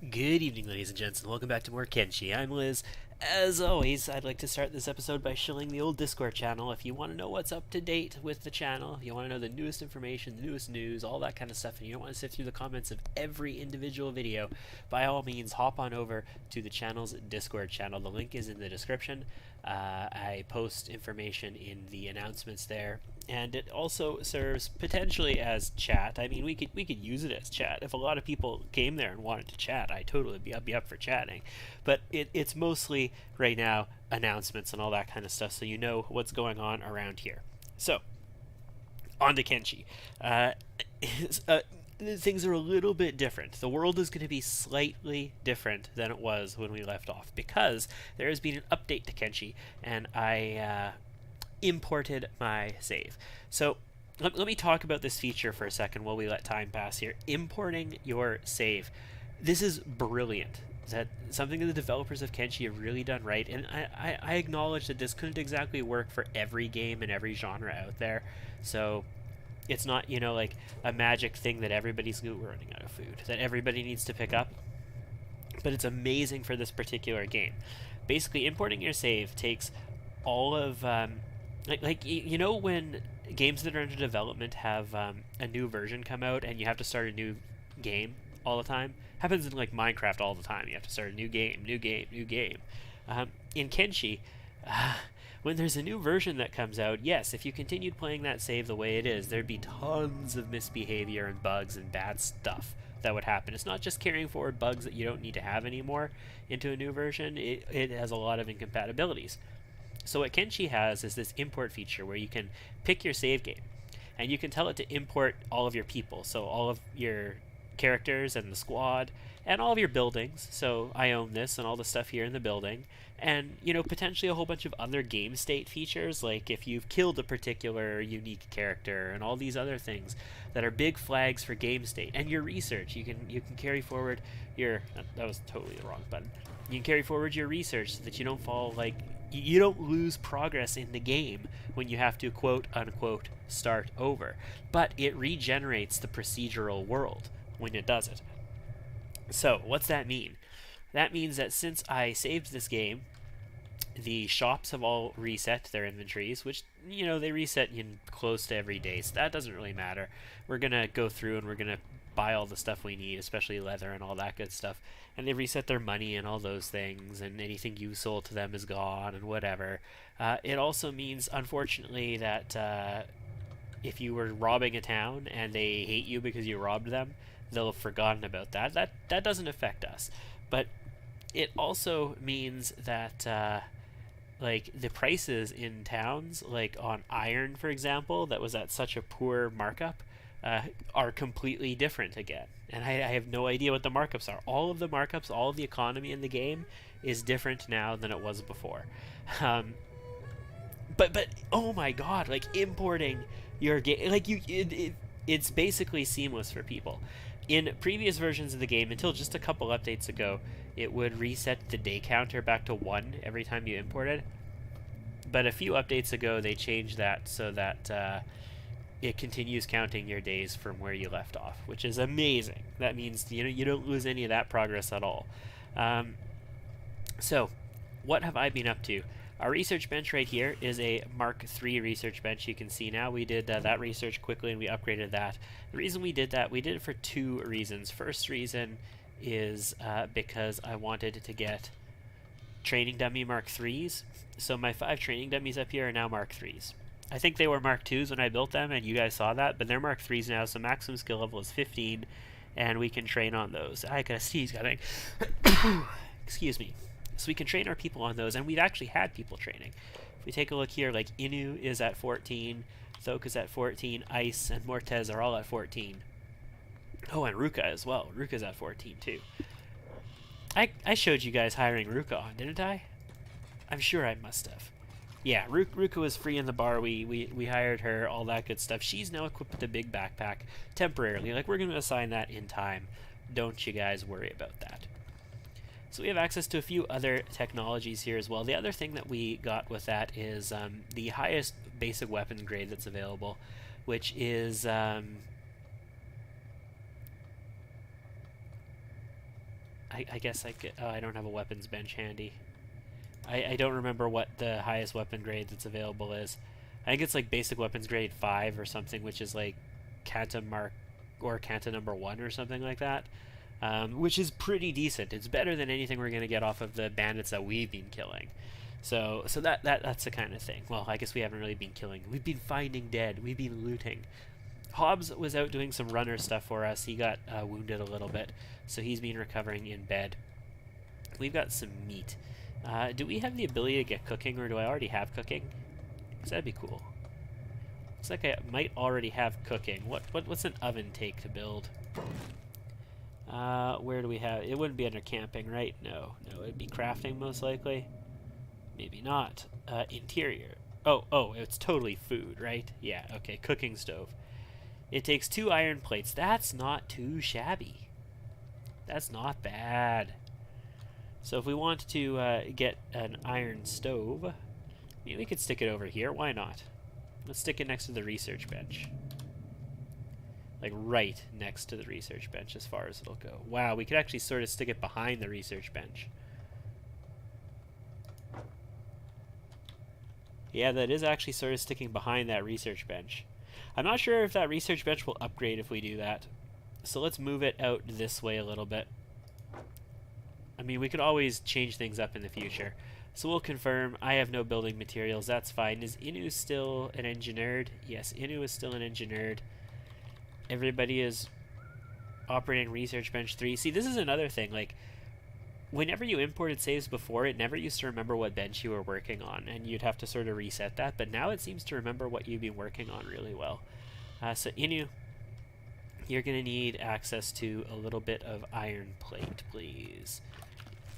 Good evening, ladies and gents, and welcome back to more Kenshi. I'm Liz. As always, I'd like to start this episode by shilling the old Discord channel. If you want to know what's up to date with the channel, if you want to know the newest information, the newest news, all that kind of stuff, and you don't want to sift through the comments of every individual video, by all means, hop on over to the channel's Discord channel. The link is in the description. I post information in the announcements there, and it also serves potentially as chat. I mean, we could use it as chat. If a lot of people came there and wanted to chat, I'd totally be up for chatting. But it's mostly right now announcements and all that kind of stuff, so you know what's going on around here. So, on to Kenshi. Things are a little bit different. The world is going to be slightly different than it was when we left off because there has been an update to Kenshi, and I imported my save. So let me talk about this feature for a second while we let time pass here. Importing your save. This is brilliant. That something that the developers of Kenshi have really done right, and I acknowledge that this couldn't exactly work for every game and every genre out there. So it's not, like a magic thing that everybody's running out of food, that everybody needs to pick up. But it's amazing for this particular game. Basically, importing your save takes all of, when games that are under development have a new version come out and you have to start a new game all the time. Happens in like Minecraft all the time. You have to start a new game. In Kenshi, when there's a new version that comes out, yes, if you continued playing that save the way it is, there'd be tons of misbehavior and bugs and bad stuff that would happen. It's not just carrying forward bugs that you don't need to have anymore into a new version. It has a lot of incompatibilities. So what Kenshi has is this import feature where you can pick your save game and you can tell it to import all of your people, so all of your characters and the squad and all of your buildings. So I own this and all the stuff here in the building, and potentially a whole bunch of other game state features, like if you've killed a particular unique character and all these other things that are big flags for game state. And your research, you can carry forward your that was totally the wrong button. You can carry forward your research so that you don't fall you don't lose progress in the game when you have to quote unquote start over, but it regenerates the procedural world when it does it. So what's that mean? That means that since I saved this game, the shops have all reset their inventories, which they reset in close to every day, so that doesn't really matter. We're gonna go through and we're gonna buy all the stuff we need, especially leather and all that good stuff, and they reset their money and all those things, and anything you sold to them is gone and whatever. It also means, unfortunately, that if you were robbing a town and they hate you because you robbed them, they'll have forgotten about that. That doesn't affect us, but it also means that the prices in towns, like on iron, for example, that was at such a poor markup, are completely different again. And I have no idea what the markups are. All of the markups, all of the economy in the game is different now than it was before. But oh my god, importing your game, it's basically seamless for people. In previous versions of the game, until just a couple updates ago, it would reset the day counter back to 1 every time you imported. But a few updates ago, they changed that so that it continues counting your days from where you left off, which is amazing. That means you don't lose any of that progress at all. So, what have I been up to? Our research bench right here is a Mark III research bench. You can see now we did that research quickly and we upgraded that. The reason we did that, we did it for 2 reasons. First reason is because I wanted to get training dummy Mark IIIs. So my 5 training dummies up here are now Mark IIIs. I think they were Mark IIs when I built them, and you guys saw that, but they're Mark IIIs now, so maximum skill level is 15, and we can train on those. I gotta sneeze, I think. Excuse me. So we can train our people on those, and we've actually had people training. If we take a look here, like Inu is at 14, Thok is at 14, Ice and Mortez are all at 14. Oh, and Ruka as well. Ruka's at 14 too. I showed you guys hiring Ruka on, didn't I? I'm sure I must have. Yeah, Ruka was free in the bar. We hired her, all that good stuff. She's now equipped with a big backpack temporarily. We're going to assign that in time. Don't you guys worry about that. So we have access to a few other technologies here as well. The other thing that we got with that is the highest basic weapon grade that's available, which is I I guess I could... Oh, I don't have a weapons bench handy. I don't remember what the highest weapon grade that's available is. I think it's like basic weapons grade 5 or something, which is like Canta Mark or Canta number 1 or something like that. Which is pretty decent. It's better than anything we're going to get off of the bandits that we've been killing. So that's the kind of thing. Well, I guess we haven't really been killing. We've been finding dead. We've been looting. Hobbs was out doing some runner stuff for us. He got wounded a little bit, so he's been recovering in bed. We've got some meat. Do we have the ability to get cooking, or do I already have cooking? Because that'd be cool. Looks like I might already have cooking. What's an oven take to build? Where do we have... It wouldn't be under camping, right? No, it'd be crafting most likely. Maybe not. Interior. Oh, it's totally food, right? Yeah, okay, cooking stove. It takes 2 iron plates. That's not too shabby. That's not bad. So if we want to get an iron stove, maybe we could stick it over here. Why not? Let's stick it next to the research bench. Like right next to the research bench as far as it'll go. Wow, we could actually sort of stick it behind the research bench. Yeah, that is actually sort of sticking behind that research bench. I'm not sure if that research bench will upgrade if we do that. So let's move it out this way a little bit. I mean, we could always change things up in the future. So we'll confirm. I have no building materials. That's fine. Is Inu still an engineered? Yes, Inu is still an engineered. Everybody is operating research bench 3. See, this is another thing. Like, whenever you imported saves before, it never used to remember what bench you were working on, and you'd have to sort of reset that. But now it seems to remember what you've been working on really well. So Inu, you're going to need access to a little bit of iron plate, please.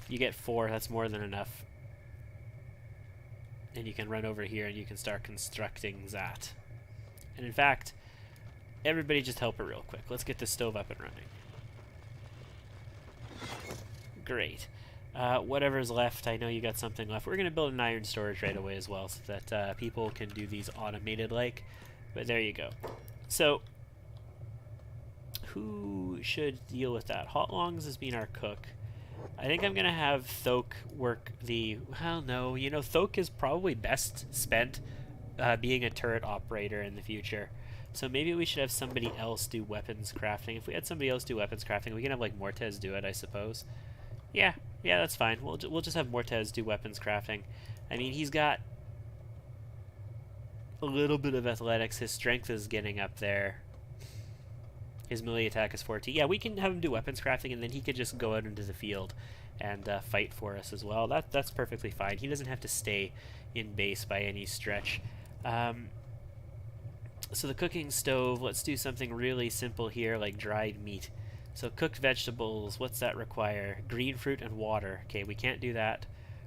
You get 4. That's more than enough. And you can run over here and you can start constructing that. And in fact, everybody just help her real quick. Let's get this stove up and running. Great. Whatever's left, I know you got something left. We're going to build an iron storage right away as well, so that people can do these automated like. But there you go. So, who should deal with that? Hot Longs has been our cook. I think I'm going to have Thoke work the... Well, no. You know, Thoke is probably best spent being a turret operator in the future. So maybe we should have somebody else do weapons crafting. If we had somebody else do weapons crafting, we can have, like, Mortez do it, I suppose. Yeah, that's fine. We'll just have Mortez do weapons crafting. I mean, he's got a little bit of athletics. His strength is getting up there. His melee attack is 14. Yeah, we can have him do weapons crafting, and then he could just go out into the field and fight for us as well. That's perfectly fine. He doesn't have to stay in base by any stretch. So the cooking stove, let's do something really simple here, like dried meat. So cooked vegetables, what's that require? Green fruit and water. Okay, we can't do that.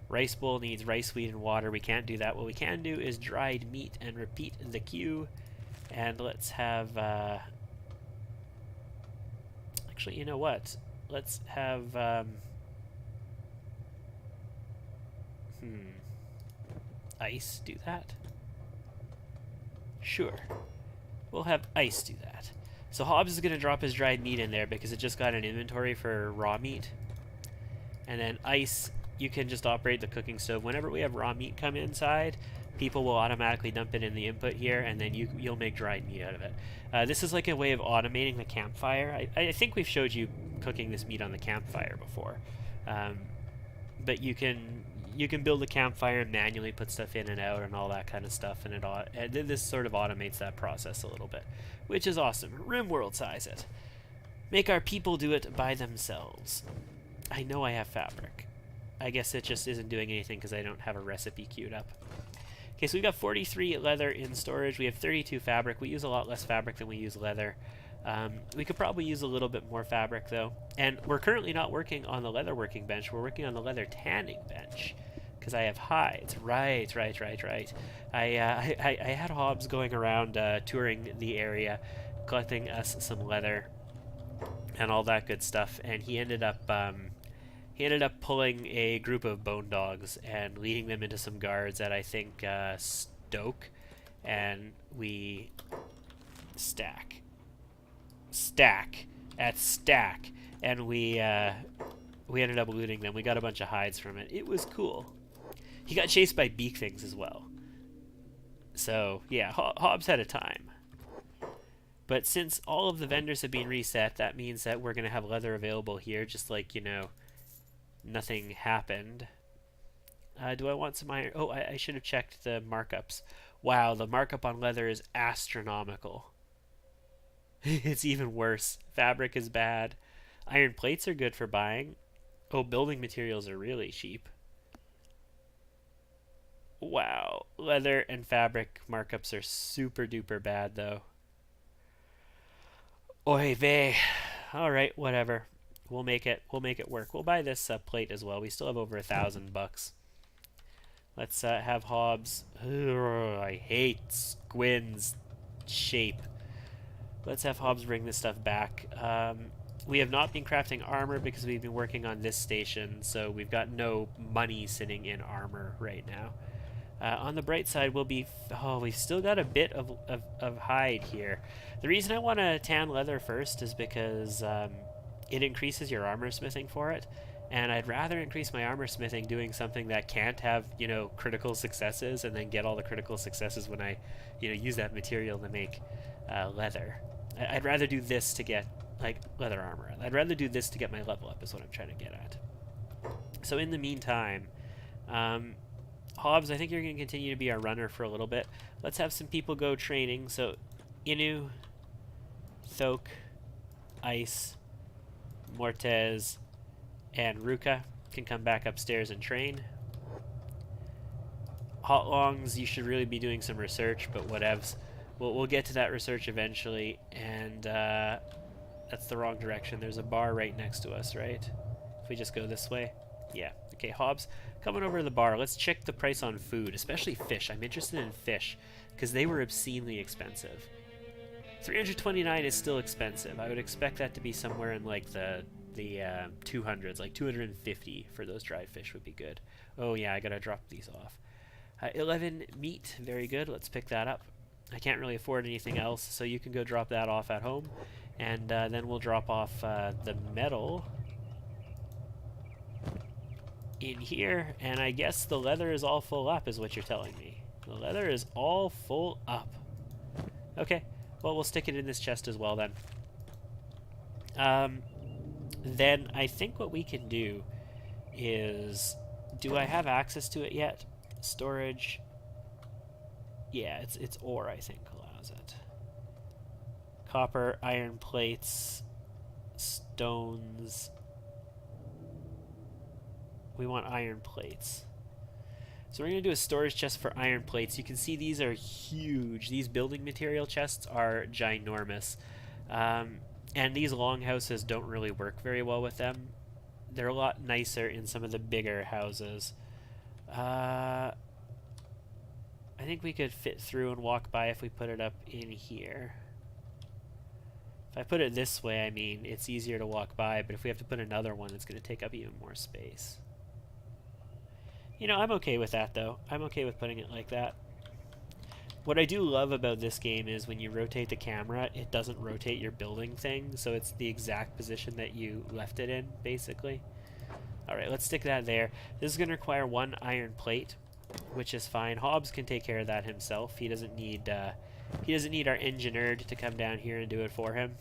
Rice bowl needs rice, wheat, and water. We can't do that. What we can do is dried meat and repeat the queue. And let's have... Actually, you know what? Let's have... Ice do that? Sure. We'll have Ice do that. So Hobbs is going to drop his dried meat in there because it just got an inventory for raw meat. And then Ice, you can just operate the cooking stove. Whenever we have raw meat come inside, people will automatically dump it in the input here, and then you'll make dried meat out of it. This is like a way of automating the campfire. I think we've showed you cooking this meat on the campfire before. But you can build a campfire and manually put stuff in and out and all that kind of stuff, and this sort of automates that process a little bit, which is awesome. RimWorld size it. Make our people do it by themselves. I know I have fabric. I guess it just isn't doing anything because I don't have a recipe queued up. Okay, so we've got 43 leather in storage. We have 32 fabric. We use a lot less fabric than we use leather. We could probably use a little bit more fabric, though. And we're currently not working on the leather working bench. We're working on the leather tanning bench because I have hides. Right. I had Hobbs going around touring the area, collecting us some leather and all that good stuff, and he ended up pulling a group of bone dogs and leading them into some guards at, I think, Stoke, and we stack, and we we ended up looting them. We got a bunch of hides from it. It was cool. He got chased by beak things as well. So, yeah, Hobbs had a time. But since all of the vendors have been reset, that means that we're going to have leather available here, just like, you know, nothing happened. Do I want some iron? Oh, I should have checked the markups. Wow, the markup on leather is astronomical. It's even worse. Fabric is bad. Iron plates are good for buying. Oh, building materials are really cheap. Wow, leather and fabric markups are super duper bad though. Oy vey. Alright, whatever. We'll make it work. We'll buy this plate as well. We still have over $1,000. Let's have Hobbs. Ugh, I hate Squin's shape. Let's have Hobbs bring this stuff back. We have not been crafting armor because we've been working on this station, so we've got no money sitting in armor right now. On the bright side, we'll be... Oh, we've still got a bit of hide here. The reason I want to tan leather first is because it increases your armor smithing for it. And I'd rather increase my armor smithing doing something that can't have, you know, critical successes and then get all the critical successes when I, you know, use that material to make leather. I'd rather do this to get, like, leather armor. I'd rather do this to get my level up is what I'm trying to get at. So in the meantime... Hobbs, I think you're going to continue to be our runner for a little bit. Let's have some people go training. So, Inu, Thok, Ice, Mortez, and Ruka can come back upstairs and train. Hotlongs, you should really be doing some research, but whatevs. We'll get to that research eventually, and that's the wrong direction. There's a bar right next to us, right? If we just go this way. Yeah. Okay, Hobbs, coming over to the bar. Let's check the price on food, especially fish. I'm interested in fish because they were obscenely expensive. 329 is still expensive. I would expect that to be somewhere in like the 200s, like 250 for those dried fish would be good. Oh yeah, I gotta drop these off. 11 meat, very good. Let's pick that up. I can't really afford anything else, so you can go drop that off at home, and then we'll drop off the metal in here, and I guess the leather is all full up is what you're telling me. The leather is all full up. Okay, well, we'll stick it in this chest as well then. Then I think what we can do is... Do I have access to it yet? Storage. Yeah, it's ore, I think, allows it. Copper, iron plates, stones... We want iron plates. So we're going to do a storage chest for iron plates. You can see these are huge. These building material chests are ginormous. And these longhouses don't really work very well with them. They're a lot nicer in some of the bigger houses. I think we could fit through and walk by if we put it up in here. If I put it this way, I mean, it's easier to walk by, but if we have to put another one, it's going to take up even more space. You know, I'm okay with that, though. I'm okay with putting it like that. What I do love about this game is when you rotate the camera, it doesn't rotate your building thing, so it's the exact position that you left it in, basically. Alright, let's stick that there. This is going to require 1 iron plate, which is fine. Hobbs can take care of that himself. He doesn't need our engineer to come down here and do it for him.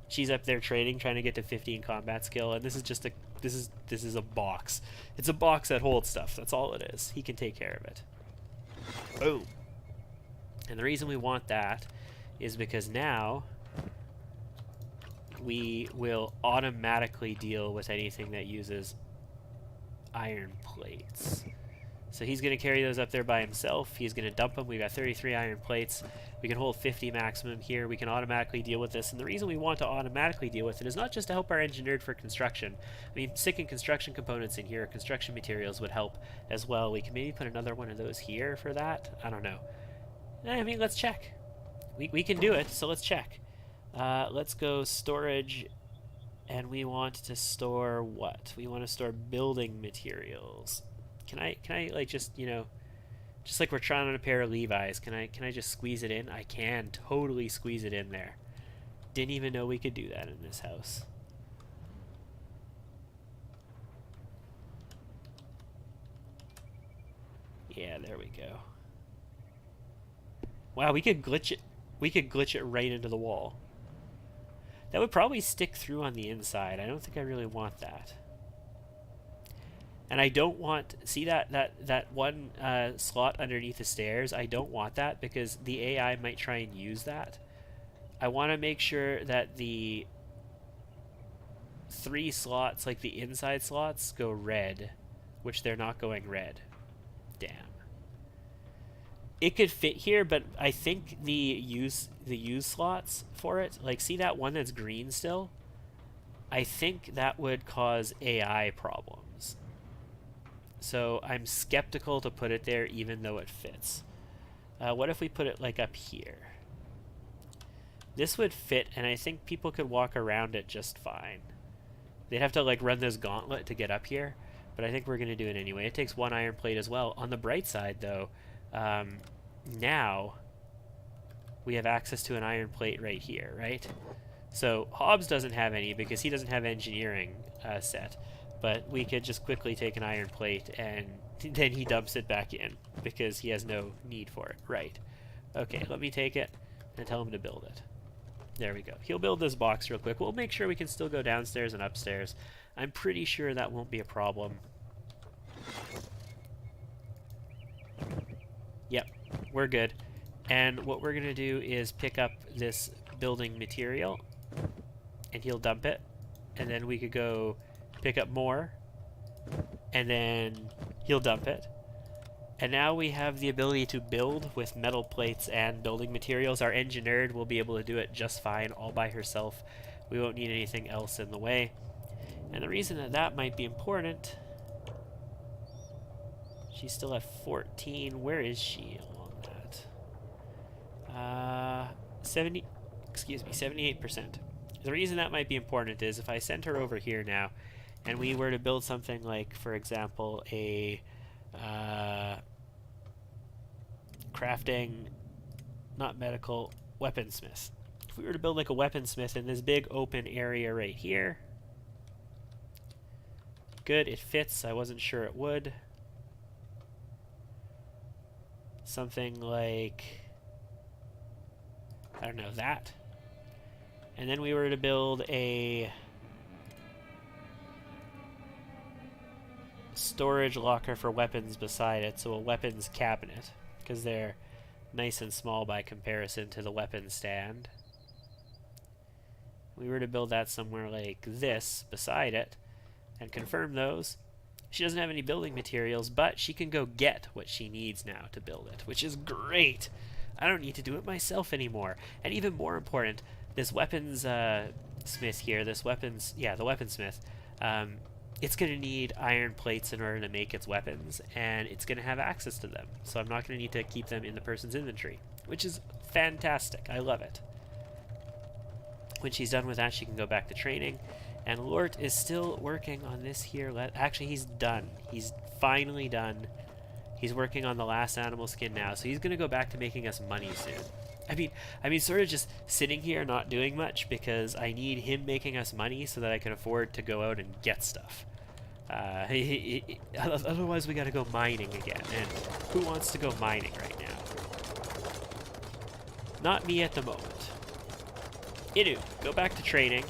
She's up there trading, trying to get to 15 combat skill, and this is just a this is a box. It's a box that holds stuff. That's all it is. He can take care of it. Boom. And the reason we want that is because now we will automatically deal with anything that uses iron plates. So he's going to carry those up there by himself. He's going to dump them. We've got 33 iron plates. We can hold 50 maximum here. We can automatically deal with this. And the reason we want to automatically deal with it is not just to help our engineered for construction. I mean, sticking construction components in here, construction materials would help as well. We can maybe put another one of those here for that. I don't know. I mean, let's check. We can do it, so let's check. Let's go storage, and we want to store what? We want to store building materials. Can I like just, you know, just like we're trying on a pair of Levi's, can I just squeeze it in? I can totally squeeze it in there. Didn't even know we could do that in this house. Yeah, there we go. Wow, we could glitch it. We could glitch it right into the wall. That would probably stick through on the inside. I don't think I really want that. And I don't want, see that one slot underneath the stairs? I don't want that because the AI might try and use that. I want to make sure that the 3 slots, like the inside slots, go red, which they're not going red. Damn. It could fit here, but I think the use slots for it, like see that one that's green still? I think that would cause AI problems. So I'm skeptical to put it there even though it fits. What if we put it like up here? This would fit, and I think people could walk around it just fine. They'd have to like run this gauntlet to get up here, but I think we're going to do it anyway. It takes 1 iron plate as well. On the bright side though, now we have access to an iron plate right here, right? So Hobbs doesn't have any because he doesn't have engineering set. But we could just quickly take an iron plate and then he dumps it back in because he has no need for it. Right. Okay, let me take it and tell him to build it. There we go. He'll build this box real quick. We'll make sure we can still go downstairs and upstairs. I'm pretty sure that won't be a problem. Yep, we're good. And what we're going to do is pick up this building material and he'll dump it. And then we could go pick up more, and then he'll dump it. And now we have the ability to build with metal plates and building materials. Our engineer will be able to do it just fine all by herself. We won't need anything else in the way. And the reason that that might be important, she's still at 14. Where is she along that? 78%. The reason that might be important is if I send her over here now, and we were to build something like, for example, a crafting, not medical, weaponsmith. If we were to build like a weaponsmith in this big open area right here. Good, it fits. I wasn't sure it would. Something like, I don't know, that. And then we were to build a storage locker for weapons beside it, so a weapons cabinet, because they're nice and small by comparison to the weapons stand. We were to build that somewhere like this beside it and confirm those. She doesn't have any building materials, but she can go get what she needs now to build it, which is great. I don't need to do it myself anymore. And even more important, this weapons smith here, the weaponsmith, it's going to need iron plates in order to make its weapons, and it's going to have access to them. So I'm not going to need to keep them in the person's inventory, which is fantastic. I love it. When she's done with that, she can go back to training. And Lort is still working on this here. Actually, he's done. He's finally done. He's working on the last animal skin now, so he's going to go back to making us money soon. I mean, sort of just sitting here not doing much because I need him making us money so that I can afford to go out and get stuff. Otherwise, we got to go mining again. And who wants to go mining right now? Not me at the moment. Inu, go back to training.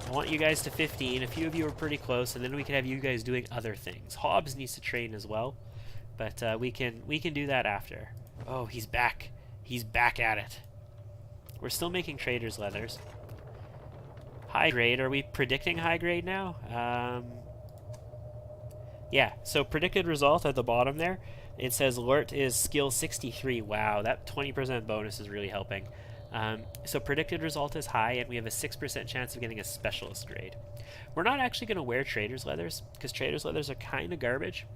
I want you guys to 15. A few of you are pretty close, and then we can have you guys doing other things. Hobbs needs to train as well, but we can do that after. Oh, he's back. He's back at it. We're still making trader's leathers. High grade. Are we predicting high grade now? Yeah, so predicted result at the bottom there. It says Lort is skill 63. Wow, that 20% bonus is really helping. So predicted result is high, and we have a 6% chance of getting a specialist grade. We're not actually going to wear trader's leathers, because trader's leathers are kind of garbage.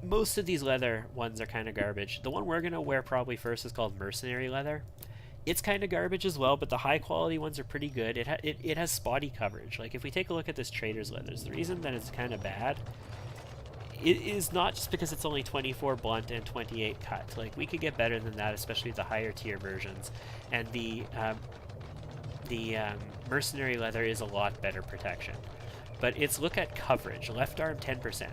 Most of these leather ones are kind of garbage. The one we're going to wear probably first is called mercenary leather. It's kind of garbage as well, but the high quality ones are pretty good. It has spotty coverage. Like if we take a look at this trader's leathers, the reason that it's kind of bad, it is not just because it's only 24 blunt and 28 cut. Like we could get better than that, especially the higher tier versions. And the mercenary leather is a lot better protection. But it's look at coverage. Left arm 10%.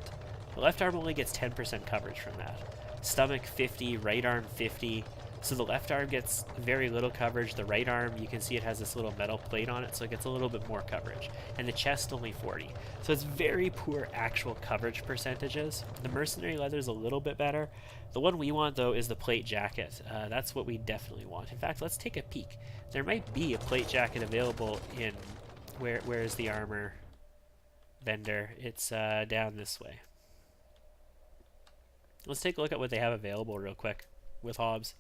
The left arm only gets 10% coverage from that. Stomach 50, right arm 50. So the left arm gets very little coverage. The right arm, you can see it has this little metal plate on it, so it gets a little bit more coverage. And the chest only 40. So it's very poor actual coverage percentages. The mercenary leather is a little bit better. The one we want, though, is the plate jacket. That's what we definitely want. In fact, let's take a peek. There might be a plate jacket available in... Where is the armor vendor? It's down this way. Let's take a look at what they have available real quick with Hobbs.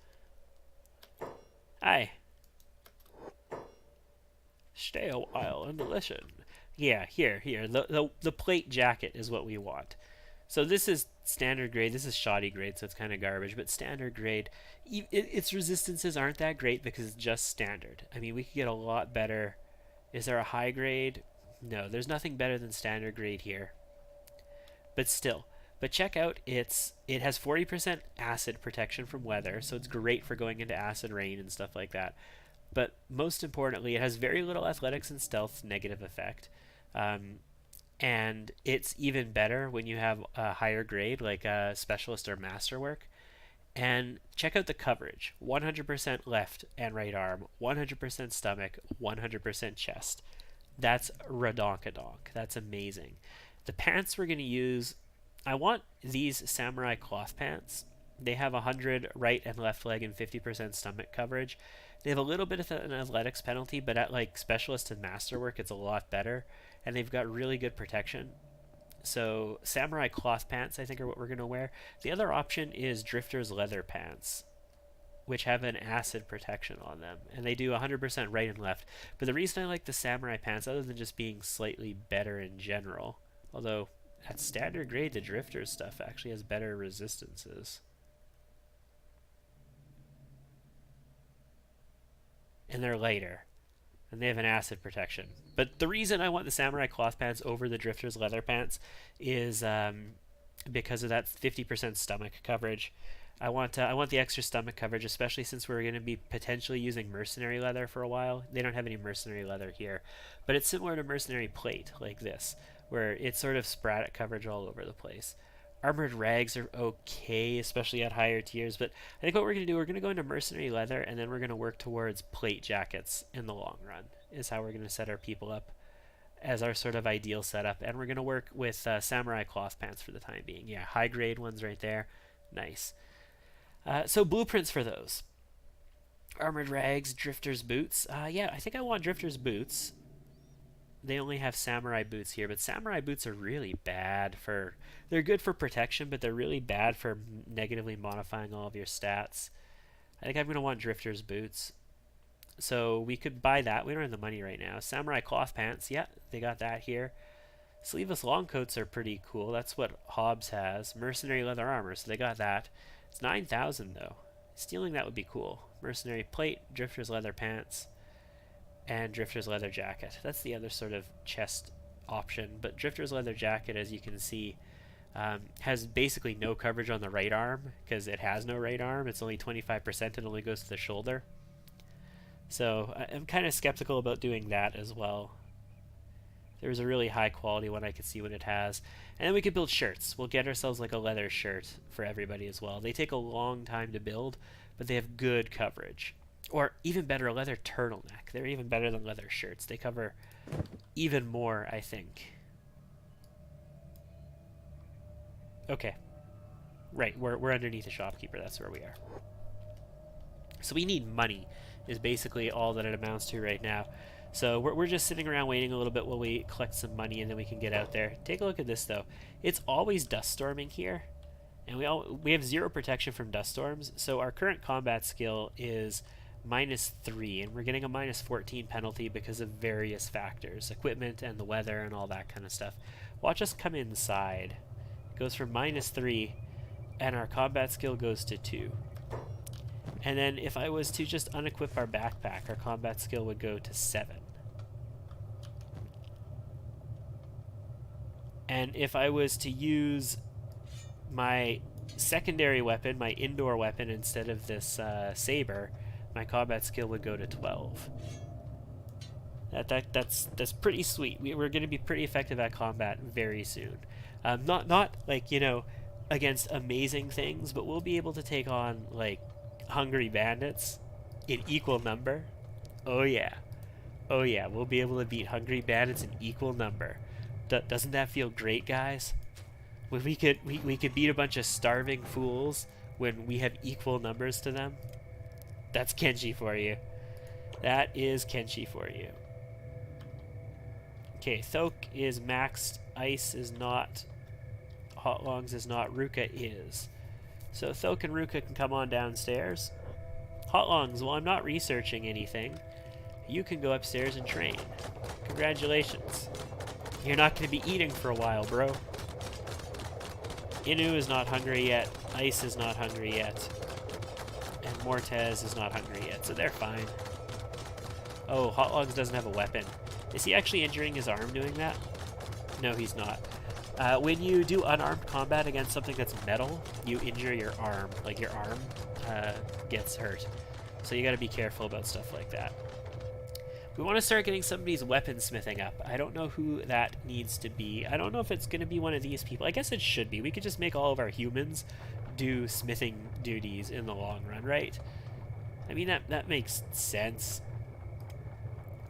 Hi. Stay a while and listen. Yeah, here. The plate jacket is what we want. So this is standard grade. This is shoddy grade, so it's kind of garbage. But standard grade, its resistances aren't that great because it's just standard. I mean, we could get a lot better. Is there a high grade? No, there's nothing better than standard grade here. But still. But check out, it has 40% acid protection from weather, so it's great for going into acid rain and stuff like that. But most importantly, it has very little athletics and stealth negative effect. And it's even better when you have a higher grade, like a specialist or masterwork. And check out the coverage. 100% left and right arm, 100% stomach, 100% chest. That's radonkadonk. That's amazing. The pants we're going to use... I want these samurai cloth pants. They have 100 right and left leg and 50% stomach coverage. They have a little bit of an athletics penalty, but at like specialist and masterwork, it's a lot better. And they've got really good protection. So samurai cloth pants, I think, are what we're going to wear. The other option is drifter's leather pants, which have an acid protection on them. And they do 100% right and left. But the reason I like the samurai pants, other than just being slightly better in general, although... at standard grade, the drifter stuff actually has better resistances. And they're lighter. And they have an acid protection. But the reason I want the samurai cloth pants over the drifter's leather pants is because of that 50% stomach coverage. I want the extra stomach coverage, especially since we're going to be potentially using mercenary leather for a while. They don't have any mercenary leather here. But it's similar to mercenary plate, like this, where it's sort of sporadic coverage all over the place. Armored rags are okay, especially at higher tiers, but I think what we're going to do, we're going to go into mercenary leather, and then we're going to work towards plate jackets in the long run, is how we're going to set our people up as our sort of ideal setup. And we're going to work with samurai cloth pants for the time being. Yeah, high grade ones right there. Nice. So blueprints for those. Armored rags, drifter's boots. Yeah, I think I want drifter's boots. They only have samurai boots here, but samurai boots are really bad for... They're good for protection, but they're really bad for negatively modifying all of your stats. I think I'm going to want drifter's boots. So we could buy that. We don't have the money right now. Samurai cloth pants. Yeah, they got that here. Sleeveless long coats are pretty cool. That's what Hobbs has. Mercenary leather armor, so they got that. It's 9,000 though. Stealing that would be cool. Mercenary plate, drifter's leather pants, and drifter's leather jacket. That's the other sort of chest option. But drifter's leather jacket, as you can see, has basically no coverage on the right arm because it has no right arm. It's only 25% and only goes to the shoulder. So I'm kind of skeptical about doing that as well. There's a really high quality one I could see what it has. And then we could build shirts. We'll get ourselves like a leather shirt for everybody as well. They take a long time to build, but they have good coverage. Or even better, a leather turtleneck. They're even better than leather shirts. They cover even more, I think. Okay. Right, we're underneath the shopkeeper. That's where we are. So we need money is basically all that it amounts to right now. So we're just sitting around waiting a little bit while we collect some money, and then we can get out there. Take a look at this, though. It's always dust storming here, and we have 0 protection from dust storms, so our current combat skill is -3, and we're getting a -14 penalty because of various factors, equipment and the weather and all that kind of stuff. Watch us come inside. It goes from -3, and our combat skill goes to 2. And then if I was to just unequip our backpack, our combat skill would go to 7. And if I was to use my secondary weapon, my indoor weapon, instead of this saber, my combat skill would go to 12. That's pretty sweet. We're going to be pretty effective at combat very soon. Not like, you know, against amazing things, but we'll be able to take on like hungry bandits in equal number. Oh yeah. Oh yeah, we'll be able to beat hungry bandits in equal number. Doesn't that feel great, guys? When we could beat a bunch of starving fools when we have equal numbers to them. That's Kenshi for you. That is Kenshi for you. Okay, Thoke is maxed. Ice is not. Hot Longs is not. Ruka is. So Thoke and Ruka can come on downstairs. Hot Longs, well, I'm not researching anything. You can go upstairs and train. Congratulations. You're not going to be eating for a while, bro. Inu is not hungry yet. Ice is not hungry yet. And Mortez is not hungry yet, so they're fine. Oh, Hot Logs doesn't have a weapon. Is he actually injuring his arm doing that? No, he's not. When you do unarmed combat against something that's metal, you injure your arm. Like, your arm gets hurt. So you gotta be careful about stuff like that. We want to start getting somebody's weaponsmithing up. I don't know who that needs to be. I don't know if it's going to be one of these people. I guess it should be. We could just make all of our humans do smithing duties in the long run, right? I mean, that makes sense.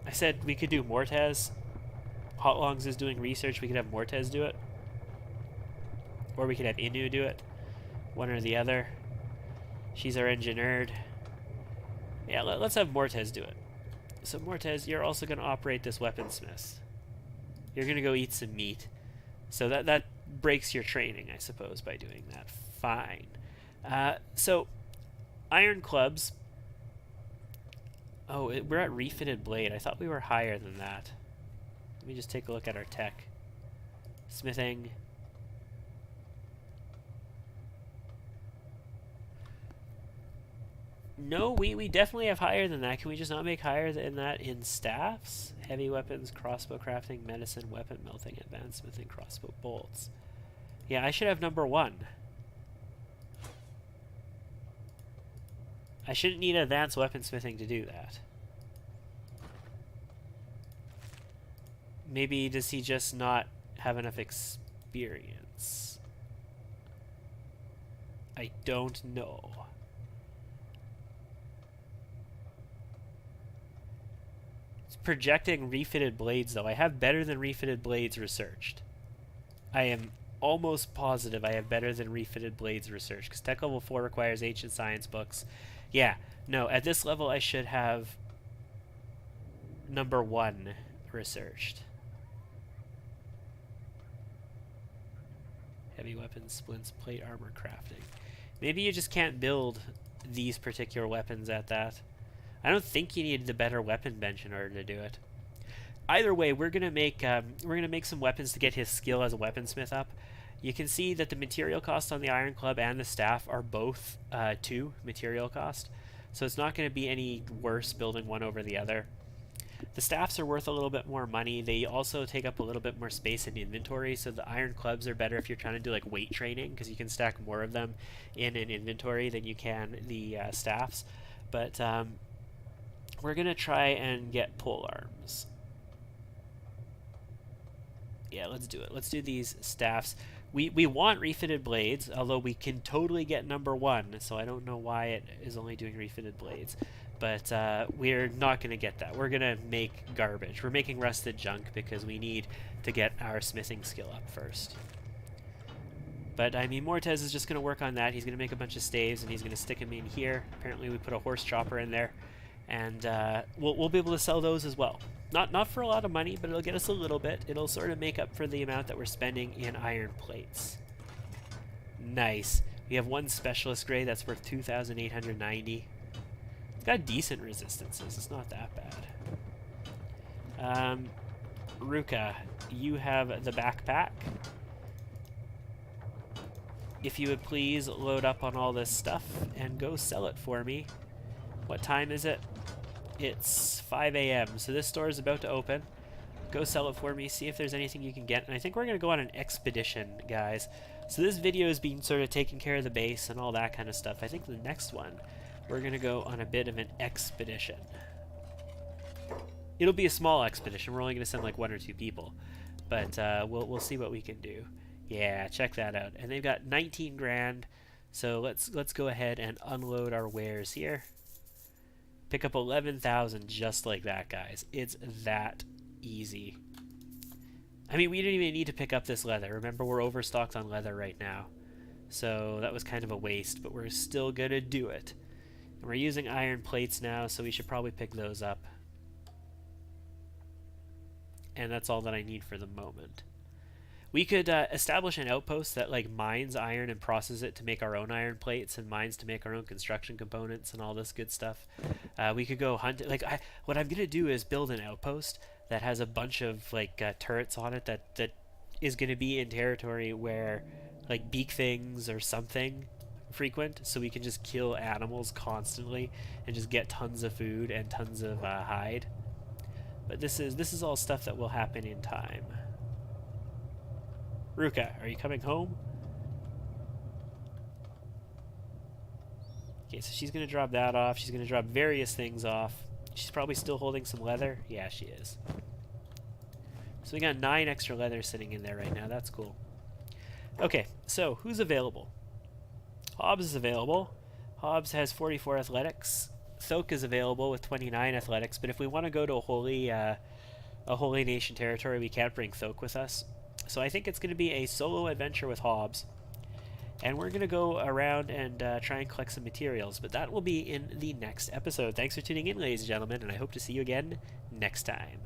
I said we could do Mortez. Hot Longs is doing research. We could have Mortez do it. Or we could have Inu do it. One or the other. She's our engineer. Yeah, let's have Mortez do it. So Mortez, you're also going to operate this weaponsmith. You're going to go eat some meat. So that breaks your training, I suppose, by doing that. Fine. So, iron clubs. Oh, we're at refitted blade. I thought we were higher than that. Let me just take a look at our tech. Smithing. No, we definitely have higher than that. Can we just not make higher than that in staffs? Heavy weapons, crossbow crafting, medicine, weapon melting, advanced smithing, crossbow bolts. Yeah, I should have number 1. I shouldn't need advanced weaponsmithing to do that. Maybe does he just not have enough experience? I don't know. Projecting refitted blades, though. I have better than refitted blades researched. I am almost positive I have better than refitted blades researched, because tech level 4 requires ancient science books. Yeah, no, at this level I should have number 1 researched. Heavy weapons, splints, plate armor crafting. Maybe you just can't build these particular weapons at that. I don't think you need the better weapon bench in order to do it. Either way, we're gonna make some weapons to get his skill as a weaponsmith up. You can see that the material cost on the iron club and the staff are both 2 material cost, so it's not going to be any worse building one over the other. The staffs are worth a little bit more money. They also take up a little bit more space in inventory, so the iron clubs are better if you're trying to do like weight training, because you can stack more of them in an inventory than you can the staffs. But we're going to try and get pole arms. Yeah, let's do it. Let's do these staffs. We want refitted blades, although we can totally get number 1, so I don't know why it is only doing refitted blades. But we're not going to get that. We're going to make garbage. We're making rusted junk because we need to get our smithing skill up first. But, I mean, Mortez is just going to work on that. He's going to make a bunch of staves, and he's going to stick them in here. Apparently we put a horse chopper in there. And we'll be able to sell those as well. Not for a lot of money, but it'll get us a little bit. It'll sort of make up for the amount that we're spending in iron plates. Nice. We have 1 specialist grade that's worth 2,890. It's got decent resistances. It's not that bad. Ruka, you have the backpack. If you would please load up on all this stuff and go sell it for me. What time is it? It's 5 a.m. So this store is about to open. Go sell it for me, see if there's anything you can get. And I think we're going to go on an expedition, guys. So this video is being sort of taking care of the base and all that kind of stuff. I think the next one, we're going to go on a bit of an expedition. It'll be a small expedition. We're only going to send like 1 or 2 people. But we'll see what we can do. Yeah, check that out. And they've got 19 grand. So let's go ahead and unload our wares here. Pick up 11,000 just like that, guys. It's that easy. I mean, we didn't even need to pick up this leather. Remember, we're overstocked on leather right now. So that was kind of a waste, but we're still going to do it. And we're using iron plates now, so we should probably pick those up. And that's all that I need for the moment. We could establish an outpost that like mines iron and processes it to make our own iron plates, and mines to make our own construction components and all this good stuff. We could go hunt. What I'm gonna do is build an outpost that has a bunch of like turrets on it that is gonna be in territory where like beak things or something frequent, so we can just kill animals constantly and just get tons of food and tons of hide. But this is all stuff that will happen in time. Ruka, are you coming home? Okay, so she's going to drop that off. She's going to drop various things off. She's probably still holding some leather. Yeah, she is. So we got 9 extra leather sitting in there right now. That's cool. Okay, so who's available? Hobbs is available. Hobbs has 44 athletics. Thok is available with 29 athletics, but if we want to go to a holy nation territory, we can't bring Thok with us. So I think it's going to be a solo adventure with Hobbs, and we're going to go around and try and collect some materials, but that will be in the next episode. Thanks for tuning in, ladies and gentlemen, and I hope to see you again next time.